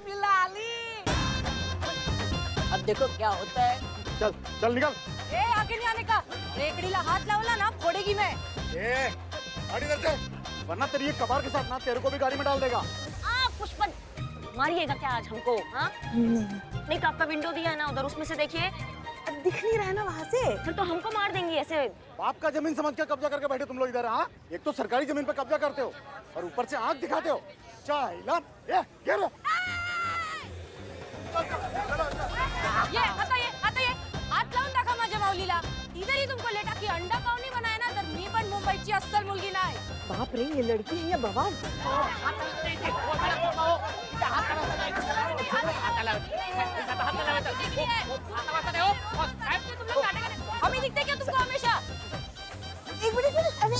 मिला ली। अब देखो क्या होता है। चल चल निकल। ए आगे नहीं आने का, रेकड़ीला हाथ लावला ना फोड़ेगी मैं। गाड़ी इधर से, वरना तेरी ये कबार के साथ ना तेरे को भी गाड़ी में डाल देगा। पुष्पन मारिएगा क्या आज हमको? हाँ नहीं तो आपका विंडो दिया है ना उधर, उसमें से देखिए दिख नहीं रहा है ना वहाँ से। फिर तो हमको मार देंगी ऐसे। बाप का जमीन समझ के कब्जा करके बैठे तुम लोग इधर। हाँ, एक तो सरकारी जमीन पे कब्जा करते हो और ऊपर से आंख दिखाते हो। चाइला ये घेरो। ये हात लावून दाखवा माझ्या माऊलीला. इधर ही तुमको लेटा की अंडा पावनी बनाया ना, तर मी पण मुंबईची अस्सल मुलगी नाही. बाप रे, ये लड़की है या बवाल? हमें दिखते क्या तुमको हमेशा? एक मिनट, अरे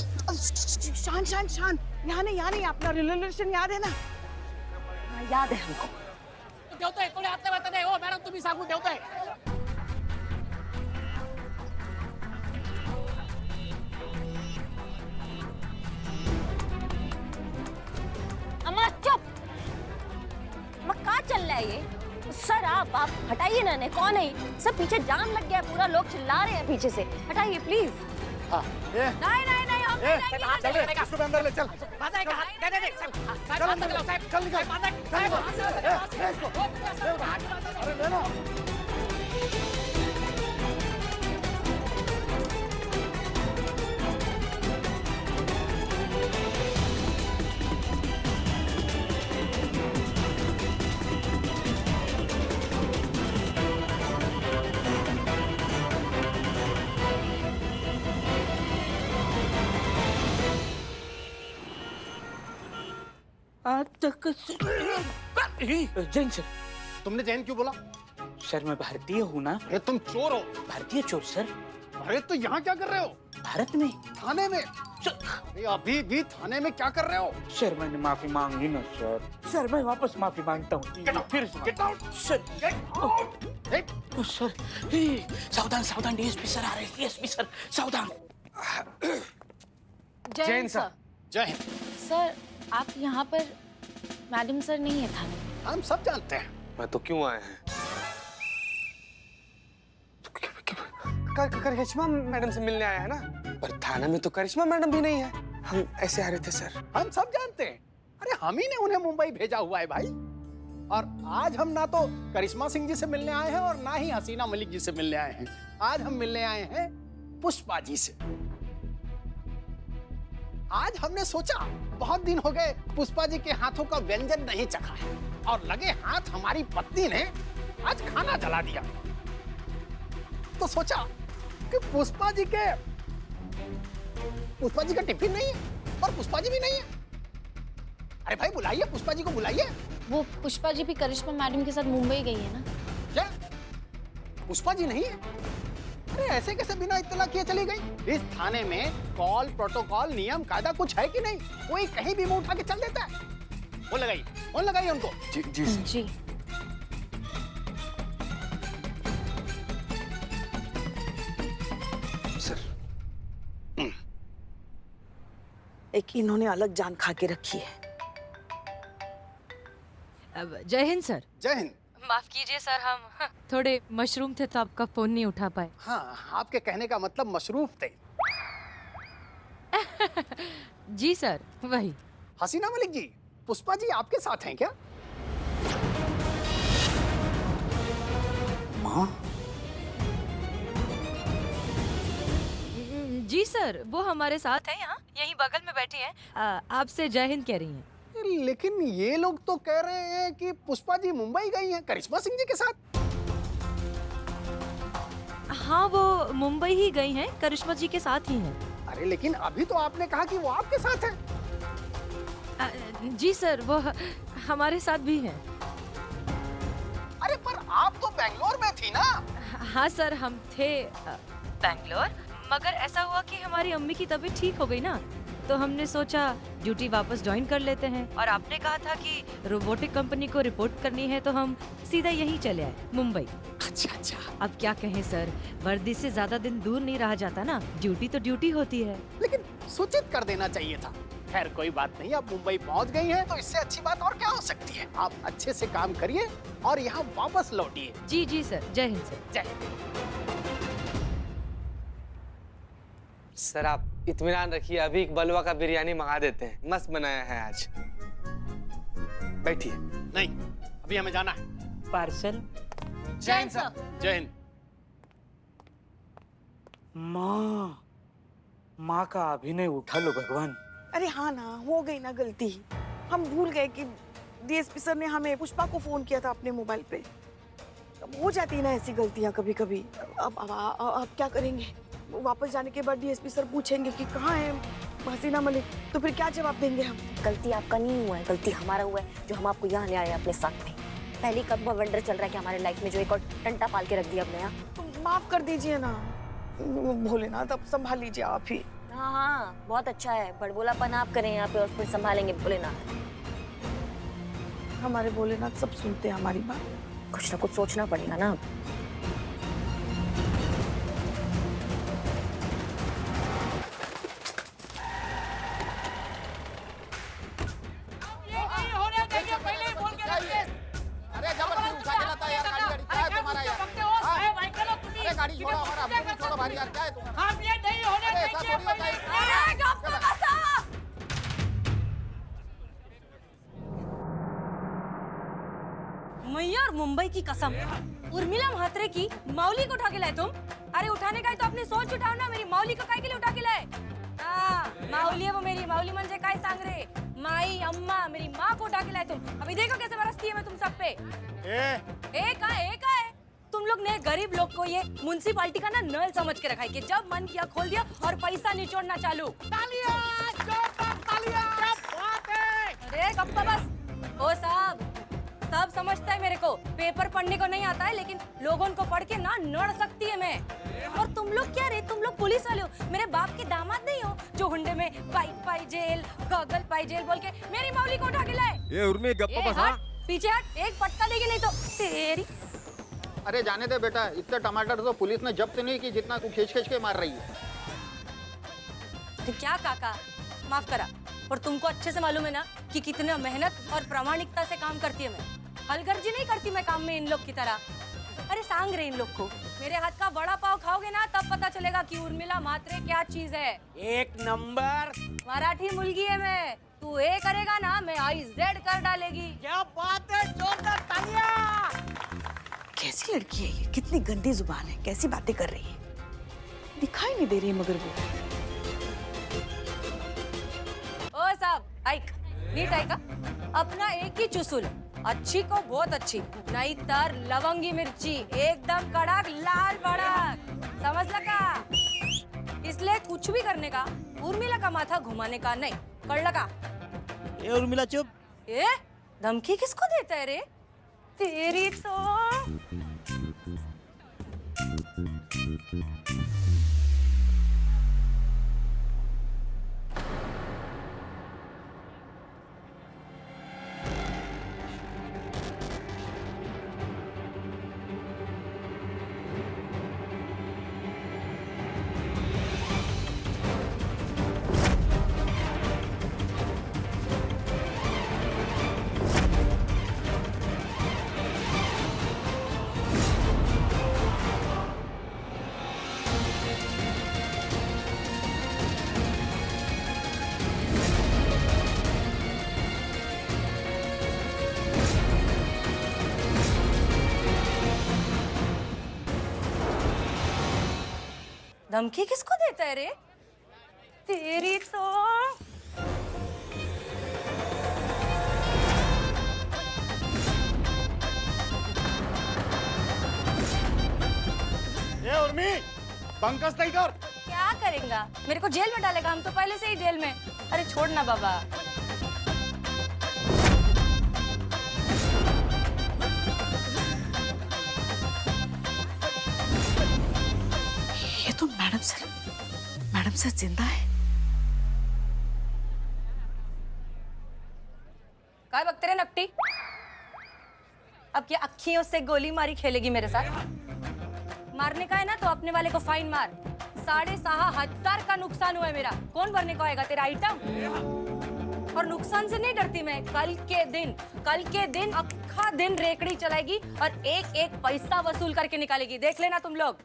शान शान शान, यहाँ नहीं, अपना रिलेशन याद है ना? हाँ, याद है हमको. ठेवतोय कोणी हात लावत नाही. हो मॅडम तुम्ही सांगून ठेवताय. अम्मा चुप. अम्मा कहाँ चल रहा है ये? सर आप हटाइए ना. ने कौन है? सब पीछे जाम लग गया, पूरा लोग चिल्ला रहे हैं पीछे से. हटाइए प्लीज. हाँ, ये नहीं हम ए, चल रे, इसको भी अंदर ले चल। माझा आहे का? दे. चल अंदर ले, चल निकल। ले इसको। अरे ले लो। आज तक जैन सर. तुमने जैन क्यों बोला? सर मैं भारतीय हूँ ना. अरे तुम चोर हो। भारतीय चोर सर. अरे तो यहाँ क्या कर रहे हो? भारत में. थाने में। अरे अभी भी थाने में क्या कर रहे हो? सर मैंने माफी मांगी ना सर. सर मैं वापस माफी मांगता हूँ. फिर get out. Sir. Get sir सावधान डीएसपी सर आ रहे हैं. डीएसपी सर सावधान. जैन सर. जय हिंद। सर आप यहाँ पर मैडम सर नहीं है थाने. हम सब जानते हैं। मैं तो क्यों आए हैं? करिश्मा मैडम से मिलने आया है ना, पर थाना में तो करिश्मा मैडम भी नहीं है. हम ऐसे आ रहे थे सर. हम सब जानते हैं। अरे हम ही ने उन्हें मुंबई भेजा हुआ है भाई। और आज हम ना तो करिश्मा सिंह जी से मिलने आए हैं और ना ही हसीना मलिक जी से मिलने आए हैं। आज हम मिलने आए हैं पुष्पा जी से। आज हमने सोचा बहुत दिन हो गए पुष्पा जी के हाथों का व्यंजन नहीं चखा है और लगे हाथ हमारी पत्नी ने आज खाना जला दिया। तो सोचा कि पुष्पा जी का टिफिन नहीं है और पुष्पा जी भी नहीं है। अरे भाई बुलाइए, पुष्पा जी को बुलाइए। वो पुष्पा जी भी करिश्मा मैडम के साथ मुंबई गई है ना. क्या पुष्पा जी नहीं है? अरे ऐसे कैसे बिना इत्तला किए चली गई? इस थाने में कॉल प्रोटोकॉल नियम कायदा कुछ है कि नहीं? कोई कहीं भी मुंह उठा के चल देता है। फोन लगाइए उनको। जी सर. जी सर. एक इन्होंने अलग जान खा के रखी है. जय हिंद सर. जय हिंद। माफ कीजिए सर, हम थोड़े मशरूम थे तो आपका फोन नहीं उठा पाए. हाँ, आपके कहने का मतलब मशरूफ थे। जी सर वही. हसीना मलिक जी, पुष्पा जी आपके साथ हैं क्या? माँ. जी सर, वो हमारे साथ हैं यहाँ, यहीं बगल में बैठी हैं. आपसे जय हिंद कह रही हैं. लेकिन ये लोग तो कह रहे हैं कि पुष्पा जी मुंबई गई हैं करिश्मा सिंह जी के साथ। हाँ वो मुंबई ही गई हैं, करिश्मा जी के साथ ही हैं. अरे लेकिन अभी तो आपने कहा कि वो आपके साथ है। जी सर, वो हमारे साथ भी हैं. अरे पर आप तो बेंगलोर में थी ना? हाँ सर, हम थे बैंगलोर, मगर ऐसा हुआ कि हमारी अम्मी की तबीयत ठीक हो गई ना, तो हमने सोचा ड्यूटी वापस ज्वाइन कर लेते हैं. और आपने कहा था कि रोबोटिक कंपनी को रिपोर्ट करनी है, तो हम सीधा यहीं चले आए मुंबई. अच्छा। अब क्या कहें सर, वर्दी से ज्यादा दिन दूर नहीं रहा जाता ना. ड्यूटी तो ड्यूटी होती है. लेकिन सूचित कर देना चाहिए था खैर कोई बात नहीं, आप मुंबई पहुंच गई हैं तो इससे अच्छी बात और क्या हो सकती है। आप अच्छे से काम करिए और यहाँ वापस लौटिए। जी जी सर, जय हिंद सर। जय हिंद। सर आप इत्मीनान रखिए, अभी एक बलवा का बिरयानी मंगा देते हैं, मस्त बनाया है आज। बैठिए। नहीं, अभी हमें जाना है। पार्सल। जय हिंद सर। जय हिंद। माँ का अभिनय उठा लो भगवान। अरे हाँ ना, हो गई ना गलती। हम भूल गए कि डीएसपी सर ने हमें पुष्पा को फोन किया था अपने मोबाइल पे। अब हो जाती है ना ऐसी गलतियां कभी कभी। अब क्या करेंगे? वापस जाने के बाद डीएसपी सर पूछेंगे कि कहाँ है हसीना मलिक, तो फिर क्या जवाब देंगे हम? गलती आपका नहीं हुआ है, गलती हमारा हुआ है जो हम आपको यहाँ ले आए हैं अपने साथ में। पहली कब वंडर चल रहा है कि हमारे लाइफ में जो एक और टंटा पाल के रख दिया अपने यहाँ। तो माफ कर दीजिए ना भोलेनाथ, अब संभाल लीजिए आप ही। हाँ हाँ, बहुत अच्छा है, बड़बोलापन आप करें यहाँ पे और फिर संभालेंगे भोलेनाथ। हमारे भोलेनाथ सब सुनते हैं हमारी बात। कुछ ना कुछ सोचना पड़ेगा ना। होने देंगे, पहले ही बोल के रखिए। अरे जबरदस्ती उठा के लाता है यार, गाड़ी गाड़ी क्या है तुम्हारा यार? अरे गाड़ी छोड़ो, हमारा अपनी छोड़ो भाई यार, क्या है तुम्हारा? हम ये नहीं होने अरे ऐसा देंगे थोड़ी होता है। अरे गप तो बसा। मैया और मुंबई की कसम, उर्मिला म्हात्रे की मौली को उठा के लाए तुम? अरे उठाने का है तो अपनी सोच उठाओ ना, मेरी मौली को काहे के लिए उठा के लाए? माऊली है वो मेरी, माऊली म्हणजे काय सांग रे? माई अम्मा, मेरी माँ को उठा के लाए तुम। अभी देखो कैसे बरसती है मैं तुम सब पे। ए का है? तुम लोग ने गरीब लोग को ये म्युनिसिपालिटी का ना नल समझ के रखा है कि जब मन किया खोल दिया और पैसा निचोड़ना चालू। तालियां, जोरदार तालियां। क्या बात है? अरे गप्पा बस। ओ साहब, सब समझता है मेरे को, पेपर पढ़ने को नहीं आता है, लेकिन लोगों को पढ़ के ना नड़ सकती है मैं। और तुम लोग क्या रे, तुम लोग पुलिस वाले हो, मेरे बाप के दामाद नहीं हो जो हुंडे में बाइक पाई जेल, गॉगल पाई जेल बोल के मेरी मौली को उठा के लाए। ये उर्मी गप्पा बस। हाँ पीछे हट, एक पटका देगी नहीं तो तेरी। अरे जाने दे बेटा, इतने टमाटर तो पुलिस ने जब्त नहीं की जितना को खींच खींच के मार रही है। तो क्या काका, माफ करा, और तुमको अच्छे से मालूम है ना कि कितना मेहनत और प्रामाणिकता से काम करती है मैं। हलगर्जी नहीं करती मैं काम में इन लोग की तरह। अरे सांग रहे इन लोग को, मेरे हाथ का बड़ा पाव खाओगे ना तब पता चलेगा कि उर्मिला म्हात्रे क्या चीज है। एक नंबर। मराठी मुलगी है मैं, तू ए करेगा ना मैं IZ कर डालेगी। क्या बात है, जोरदार तालियां। कैसी लड़की है ये, कितनी गंदी जुबान है, कैसी बातें कर रही है। दिखाई नहीं दे रही है मगर वो। ओ साहब, ऐक नीट ऐका, अपना एक ही चुसूल, अच्छी को बहुत अच्छी, नहीं तर लवंगी मिर्ची एकदम कड़क लाल भड़क, समझ लगा? इसलिए कुछ भी करने का, उर्मिला का माथा घुमाने का नहीं, कर लगा? ए उर्मिला चुप। ए धमकी किसको देता है रे? तेरी तो धमकी किसको देता है रे? तेरी तो ये उर्मी, पंकज नहीं कर। क्या करेगा? मेरे को जेल में डालेगा? हम तो पहले से ही जेल में। अरे छोड़ ना बाबा। ये तो मैडम सर जिंदा है। काय बघते रे नकटी? अब क्या अक्खियों से गोली मारी खेलेगी मेरे साथ? मारने का है ना तो अपने वाले को फाइन मार। 6,500 का नुकसान हुआ है मेरा, कौन भरने को आएगा? तेरा आइटम। और नुकसान से नहीं डरती मैं। कल के दिन अक्खा दिन रेकड़ी चलाएगी और एक एक पैसा वसूल करके निकालेगी। देख लेना तुम लोग।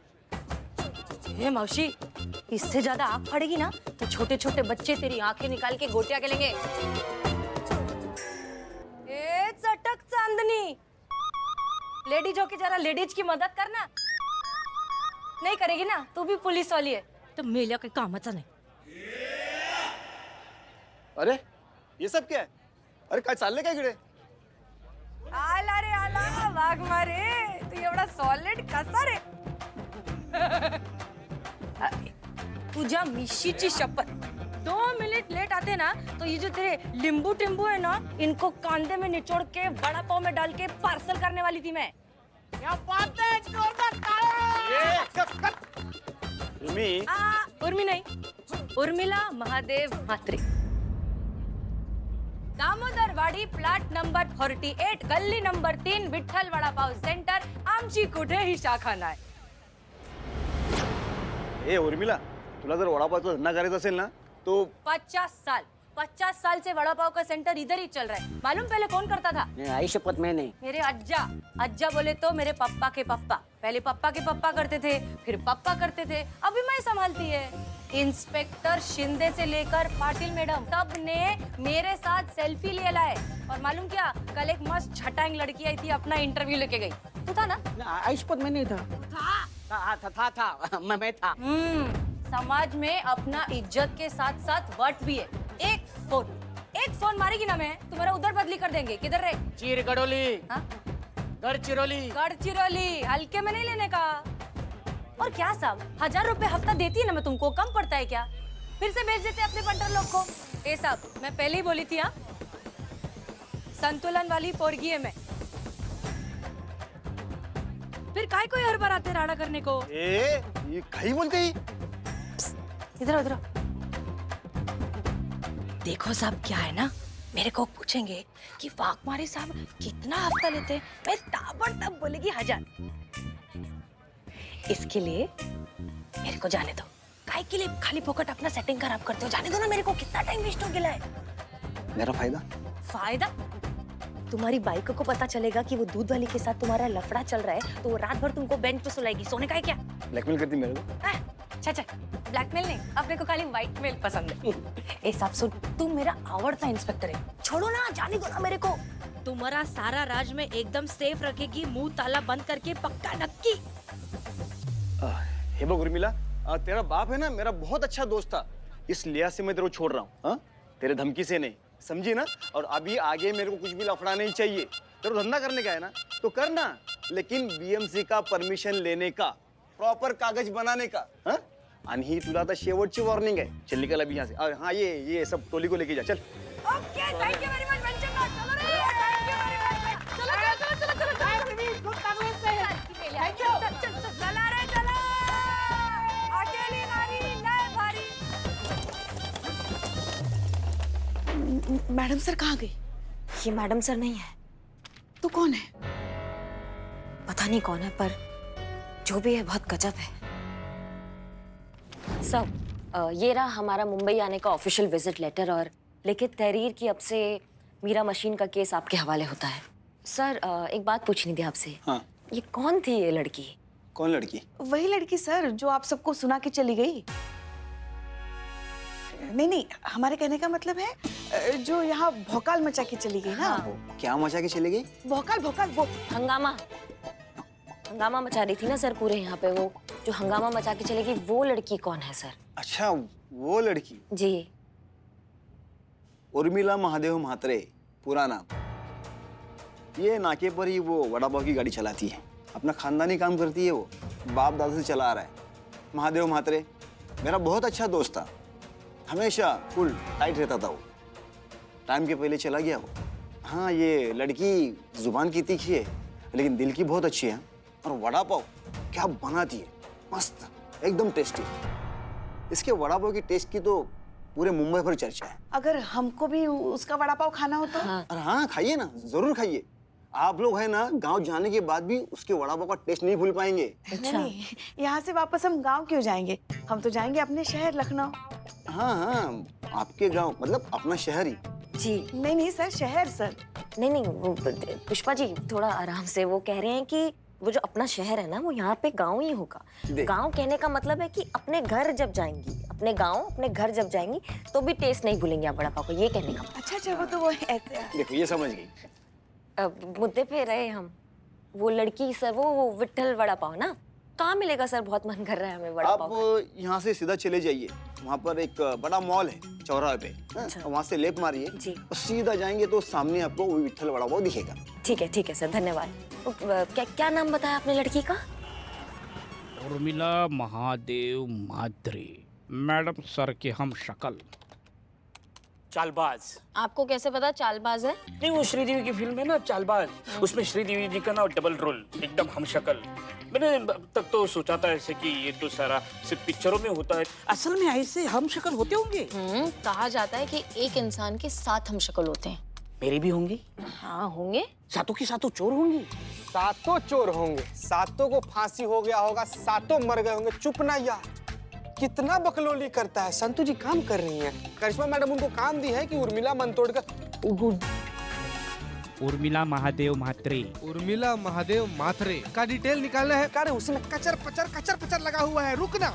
ये मौसी, इससे ज्यादा आँख फड़ेगी ना तो छोटे छोटे बच्चे तेरी आंखें निकाल के गोटियां खेलेंगे। ए चटक चांदनी, लेडीज होके जरा लेडीज की मदद करना। नहीं करेगी ना, तू भी पुलिस वाली है तो मेल्या काही कामाचा नाही। अरे ये सब क्या है? अरे काय चाललंय काय इकडे? आला रे आला वाघ मारे, तू एवढा सॉलिड कसा रे? तुझ्या मिशीची शपथ, 2 मिनट लेट आते ना तो ये जो तेरे लींबू टिम्बू है ना, इनको कांदे में निचोड़ के वड़ा पाव में डाल के पार्सल करने वाली थी मैं। क्या बात है, जोरदार ताली। उर्मी नहीं, उर्मिला महादेव म्हात्रे, दामोदरवाडी प्लॉट नंबर 48, गल्ली नंबर 3, विठ्ठल वडापाव सेंटर। आमची कुठेही शाखा नाही। ए उर्मिला, तुला जर वडापावचा धंदा करायचा असेल ना तो 50 साल से वड़ा पाव का सेंटर इधर ही चल रहा है। मालूम पहले कौन करता था? आई शपथ में नहीं। मेरे अज्जा बोले तो मेरे पप्पा के पप्पा। पहले पप्पा के पप्पा करते थे, फिर पप्पा करते थे, अभी मैं संभालती है। इंस्पेक्टर शिंदे से लेकर पाटिल मैडम सब ने मेरे साथ सेल्फी ले लाए। और मालूम क्या, कल एक मस्त छटांग लड़की आई थी, अपना इंटरव्यू लेके गई। तू था ना? आई शपथ में नहीं था। मैं था। समाज में अपना इज्जत के साथ साथ वट भी है। एक फोन मारेगी ना मैं, तुम्हारा उधर बदली कर देंगे। किधर रे? चीर गडोली, हाँ? गढ़चिरौली, हल्के में नहीं लेने का। और क्या साहब, 1000 रुपए हफ्ता देती है ना मैं तुमको, कम पड़ता है क्या? फिर से भेज देते अपने पंटर लोग को। ए साहब, मैं पहले ही बोली थी, हाँ, संतुलन वाली पोरगी है मैं। फिर काय कोई हर बार आते राड़ा करने को? ये काही बोलते ही? इधर देखो साहब, क्या है ना, मेरे को पूछेंगे कि वाघमारे साहब कितना हफ्ता लेते हैं, मैं ताबड़तोड़ बोलेगी 1000। इसके लिए मेरे को जाने दो। काय के लिए खाली फोकट अपना सेटिंग खराब करते हो? जाने दो ना मेरे को, कितना टाइम वेस्ट हो गया है। मेरा फायदा? तुम्हारी बाइक को पता चलेगा कि वो दूध वाली के साथ तुम्हारा लफड़ा चल रहा है तो वो रात भर तुमको बेंच पे सुलाएगी। सोने का है क्या? ब्लैकमेल करती मेरे को? अच्छा, ब्लैकमेल नहीं, अपने को खाली व्हाइट मेल पसंद है। ए साहब सुन, तुम मेरा आवड़ता इंस्पेक्टर है, छोड़ो ना, जाने दो ना मेरे को। तुम्हारा सारा राज में एकदम सेफ रखेगी, मुंह ताला बंद करके, पक्का नक्की। हे बघ उर्मिला, तेरा बाप है ना मेरा बहुत अच्छा दोस्त था, इस लिहाज से मैं तेरे को छोड़ रहा हूँ। तेरे धमकी से नहीं, समझी ना? और अभी आगे मेरे को कुछ भी लफड़ा नहीं चाहिए। तेरे को धंधा करने का है ना तो करना, लेकिन बीएमसी का परमिशन लेने का, प्रॉपर कागज बनाने का। आणि ही तुला आता शेवटची वॉर्निंग आहे। चल निकल अभी यहाँ से। हाँ, ये सब टोली को लेके जा। चल। Okay, thank you very much बंचन। चलो रे, थैंक यू वेरी मच। चलो। Thank you. चल, चला रे, चला। अकेली नारी नए भारी। मैडम सर कहाँ गई? ये मैडम सर नहीं है। तो कौन है? पता नहीं कौन है, पर जो भी है बहुत गजब है। सर, ये रहा हमारा मुंबई आने का ऑफिशियल विजिट लेटर, और लिखित तहरीर की अब से मीरा मशीन का केस आपके हवाले होता है। सर, एक बात पूछनी थी आपसे। हाँ। ये कौन थी ये लड़की? कौन लड़की? वही लड़की सर जो आप सबको सुना के चली गई। नहीं, हमारे कहने का मतलब है जो यहाँ भौकाल मचा के चली गई ना। वो क्या मचा के चली गई? भौकाल वो हंगामा मचा रही थी ना सर पूरे यहाँ पे। वो जो हंगामा मचा के चली गई, वो लड़की कौन है सर? अच्छा, वो लड़की? जी। उर्मिला महादेव म्हात्रे पूरा नाम। ये नाके पर ही वो वड़ा पाव की गाड़ी चलाती है, अपना खानदानी काम करती है। वो बाप दादा से चला आ रहा है। महादेव म्हात्रे मेरा बहुत अच्छा दोस्त था, हमेशा फुल टाइट रहता था। वो टाइम के पहले चला गया वो। हाँ, ये लड़की जुबान की तीखी है लेकिन दिल की बहुत अच्छी है। और वड़ा पाव क्या बनाती है, मस्त, एकदम टेस्टी। इसके वड़ा पाव की टेस्ट की तो पूरे मुंबई भर चर्चा है। अगर हमको भी उसका वड़ा पाव खाना हो तो? अरे हाँ, खाइए ना, जरूर खाइए। आप लोग है ना गांव जाने के बाद भी उसके वड़ा पाव का टेस्ट नहीं भूल पाएंगे। नहीं, यहाँ से वापस हम गांव क्यों जाएंगे? हम तो जाएंगे अपने शहर लखनऊ। हाँ, आपके गांव मतलब अपना शहर ही। जी नहीं नहीं सर, शहर सर। नहीं नहीं, वो पुष्पा जी थोड़ा आराम से। वो कह रहे हैं कि वो जो अपना शहर है ना, वो यहाँ पे गांव ही होगा। गांव कहने का मतलब है कि अपने घर जब जाएंगी, अपने गांव अपने घर जब जाएंगी तो भी टेस्ट नहीं भूलेंगे आप वड़ा पाव को, ये कहने का। अच्छा अच्छा, वो तो वो ऐसे। देखो ये समझ गई। अब मुद्दे पे रहे हम। वो लड़की सर, वो विट्ठल वड़ा पाव ना, कहाँ मिलेगा सर? बहुत मन कर रहा है हमें वड़ा पाव का। आप यहाँ से सीधा चले जाइए, वहाँ पर एक बड़ा मॉल है चौराहे पे। अच्छा। वहाँ से लेफ्ट मारिए जी। और सीधा जाएंगे तो सामने आपको वो विट्ठल वड़ा पाव दिखेगा। ठीक है सर, धन्यवाद। क्या नाम बताया आपने लड़की का? उर्मिला महादेव म्हात्रे, मैडम सर के हम शक्ल। चालबाज। आपको कैसे पता चालबाज है? नहीं, वो श्रीदेवी की फिल्म है ना चालबाज, उसमें श्रीदेवी जी का ना डबल रोल, एकदम हम शक्ल। मैंने तब तो सोचा था ऐसे कि ये तो सारा सिर्फ पिक्चरों में होता है, असल में ऐसे हम शक्ल होते होंगे। कहा जाता है कि एक इंसान के 7 हम शक्ल होते हैं। मेरे भी होंगे? हाँ होंगे। सातों की सातों चोर होंगे? सातों चोर होंगे, सातों को फांसी हो गया होगा, सातों मर गए होंगे। चुप ना यार, कितना बकलोली करता है। संतू जी काम कर रही हैं, करिश्मा मैडम उनको काम दी है कि उर्मिला मंतोड़कर। उर्मिला महादेव म्हात्रे। उर्मिला महादेव माथरे का डिटेल निकालना है। अरे उसमें कचर पचर लगा हुआ है, रुकना।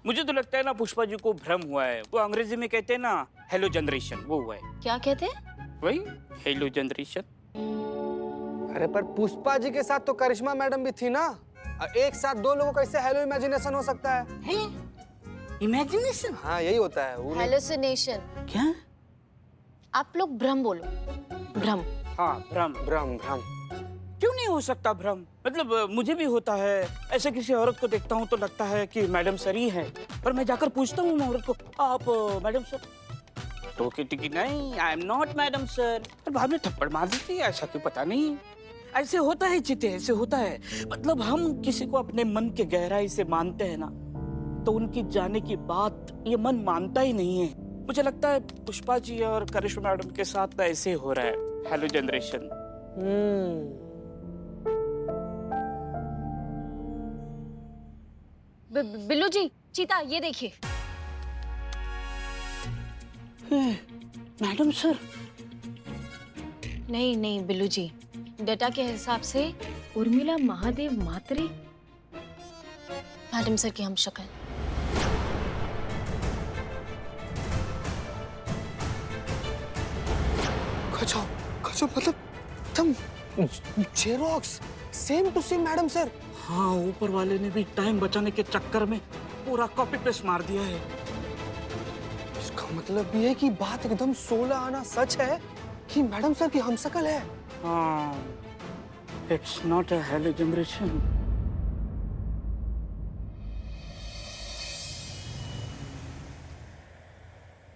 मुझे तो लगता है ना पुष्पा जी को भ्रम हुआ है। वो अंग्रेजी में कहते हैं ना हेलो जनरेशन, वो हुआ है। क्या कहते हैं? वही हेलो जनरेशन। अरे पर पुष्पा जी के साथ तो करिश्मा मैडम भी थी ना, एक साथ दो लोगों का इससे हेलो इमेजिनेशन हो सकता है। इमेजिनेशन? हाँ यही होता है। हेलुसिनेशन। क्या? आप लोग भ्रम बोलो। भ्रम। हाँ भ्रम। भ्रम। क्यों नहीं हो सकता भ्रम? मतलब मुझे भी होता है। ऐसे किसी औरत को देखता हूँ तो लगता है कि मैडम सर ही है, पर मैं जाकर पूछता हूँ औरत को, आप मैडम सर? तो कहती कि नहीं, I am not madam sir. और बाद में थप्पड़ मार देती है। ऐसा क्यों पता नहीं। ऐसे होता है चिते, ऐसे होता है। मतलब हम किसी को अपने मन के गहराई से मानते हैं ना, तो उनकी जाने की बात ये मन मानता ही नहीं है। मुझे लगता है पुष्पा जी और करिश्मा मैडम के साथ ऐसे हो रहा है, हेलो जनरेशन। बिल्लू जी, चीता ये देखिए। Madam sir? नहीं बिल्लू जी, डेटा के हिसाब से उर्मिला महादेव म्हात्रे मैडम सर की हम शक्ल। गजब, मतलब तुम xerox same to same madam sir. हाँ, ऊपर वाले ने भी टाइम बचाने के चक्कर में पूरा कॉपी पेस्ट मार दिया है। इसका मतलब ये है कि बात एकदम 16 आना सच है कि मैडम सर की हमशक्ल है। हाँ, it's not a hello generation.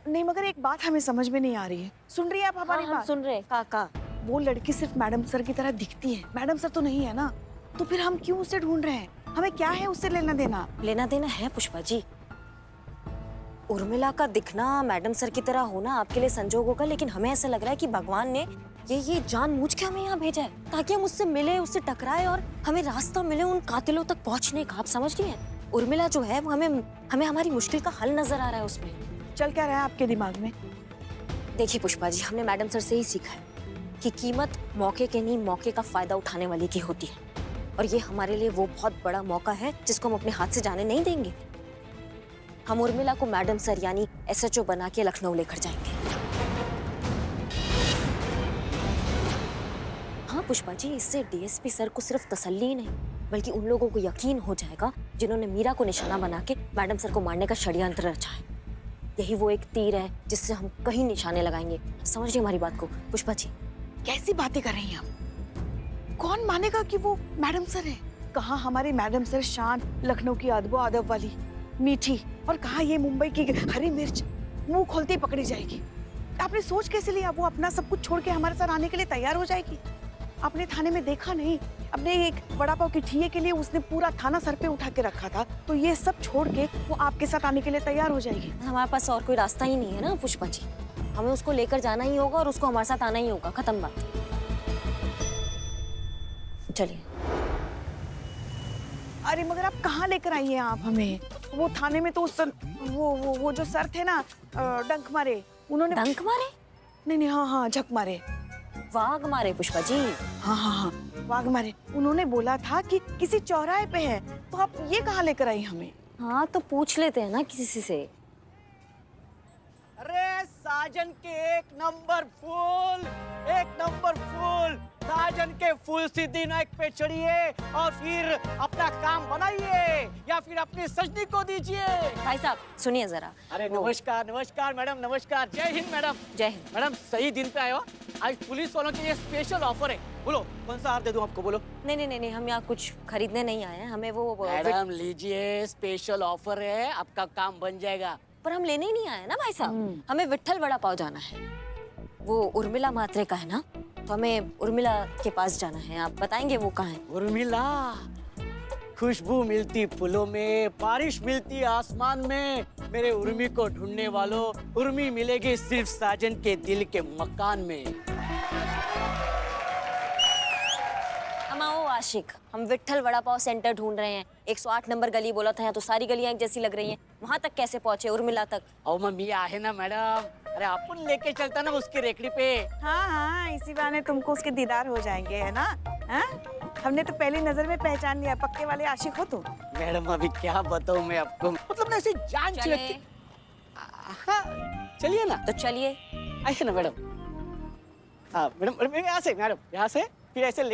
नहीं मगर एक बात हमें समझ में नहीं आ रही है। सुन रही है आप हमारी बात? सुन रहे हैं। काका, वो लड़की सिर्फ मैडम सर की तरह दिखती है, मैडम सर तो नहीं है ना, तो फिर हम क्यों उसे ढूंढ रहे हैं? हमें क्या है उससे लेना देना? लेना देना है पुष्पा जी। उर्मिला का दिखना मैडम सर की तरह होना आपके लिए संजोग होगा, लेकिन हमें ऐसा लग रहा है कि भगवान ने ये जानबूझ के हमें यहाँ भेजा है ताकि हम उससे मिले, उससे टकराए और हमें रास्ता मिले उन कातिलों तक पहुँचने का। आप समझ रही हैं? उर्मिला जो है वो हमें हमारी मुश्किल का हल नजर आ रहा है उसमें। चल क्या रहा है आपके दिमाग में? देखिए पुष्पा जी, हमने मैडम सर से ही सीखा है कि कीमत मौके के नहीं, मौके का फायदा उठाने वाले की होती है, और ये हमारे लिए वो बहुत बड़ा मौका है जिसको हम अपने हाथ से जाने नहीं देंगे। हम उर्मिला को मैडम सर यानी SHO बना के लखनऊ लेकर जाएंगे। हाँ पुष्पा जी, इससे DSP सर को सिर्फ तसल्ली ही नहीं बल्कि उन लोगों को यकीन हो जाएगा जिन्होंने मीरा को निशाना बना के मैडम सर को मारने का षड्यंत्र रचा है। यही वो एक तीर है जिससे हम कहीं निशाने लगाएंगे। समझ रही हमारी बात को पुष्पा जी? कैसी बातें कर रही हैं आप? कौन मानेगा कि वो मैडम सर है? कहाँ हमारी मैडम सर शान, लखनऊ की अदबो अदब वाली मीठी, और कहाँ ये मुंबई की हरी मिर्च मुंह खोलते ही पकड़ी जाएगी। आपने सोच कैसे लिया वो अपना सब कुछ छोड़ के हमारे साथ आने के लिए तैयार हो जाएगी? आपने थाने में देखा नहीं? अपने एक वड़ा पाव की ठिये के लिए उसने पूरा थाना सर पे उठा के रखा था, तो ये सब छोड़ के वो आपके साथ आने के लिए तैयार हो जाएगी। हमारे पास और कोई रास्ता ही नहीं है ना पुष्पा जी, हमें उसको लेकर जाना ही होगा और उसको हमारे साथ आना ही होगा। खत्म बात। चलिए। अरे मगर आप कहाँ लेकर आई हैं आप हमें? वो थाने में तो उस वो जो सर थे ना, डंक मारे, उन्होंने डंक मारे? नहीं नहीं, हाँ हाँ, झक मारे। वाघ मारे पुष्पा जी? हाँ हाँ हाँ, वाघ मारे। उन्होंने बोला था कि किसी चौराहे पे है, तो आप ये कहाँ लेकर आई हमें? हाँ तो पूछ लेते हैं ना किसी से। अरे साजन के एक नंबर फूल, एक नंबर फूल। साजन के फूल सिद्धिविनायक पे चढ़िए और फिर अपना काम बनाइए या फिर अपनी सजनी को दीजिए। भाई साहब सुनिए जरा। अरे नमस्कार नमस्कार मैडम, नमस्कार। जय हिंद मैडम। जय हिंद। मैडम सही दिन पे आए हो। आज पुलिस वालों के लिए स्पेशल ऑफर है। बोलो कौन सा हार दे दूं आपको, बोलो। नहीं नहीं नहीं नहीं, हम यहाँ कुछ खरीदने नहीं आए हैं, हमें वो मैडम लीजिए, स्पेशल ऑफर है, आपका काम बन जाएगा। पर हम लेने ही नहीं आए हैं ना भाई साहब, हमें विट्ठल वड़ा पाव जाना है। वो उर्मिला म्हात्रे का है ना, तो हमें उर्मिला के पास जाना है। आप बताएंगे वो कहाँ है? उर्मिला, खुशबू मिलती फूलों में, बारिश मिलती आसमान में। मेरे उर्मी को ढूंढने वालों, उर्मी मिलेगी सिर्फ साजन के दिल के मकान में। हम आओ आशिक, हम विट्ठल वड़ा पाव सेंटर ढूंढ रहे हैं। 108 नंबर गली बोला था, यहाँ तो सारी गलियां एक जैसी लग रही हैं। वहाँ तक कैसे पहुँचे, उर्मिला तक? और मम्मी आहे ना मैडम, अरे अपन लेके चलता ना उसकी रेकड़ी पे। हाँ हाँ, इसी बहाने तुमको उसके दीदार हो जाएंगे, है ना? हाँ? हमने तो पहली नजर में पहचान लिया, पक्के वाले आशिक हो तुम। मैडम अभी क्या बताऊं मैं आपको, मतलब ना ऐसी जान चले? छिड़कती। हाँ चलिए ना। तो चलिए। आइए ना मैडम। हाँ मैडम, यहाँ से मैडम, यहाँ से फिर ऐसे लेफ्ट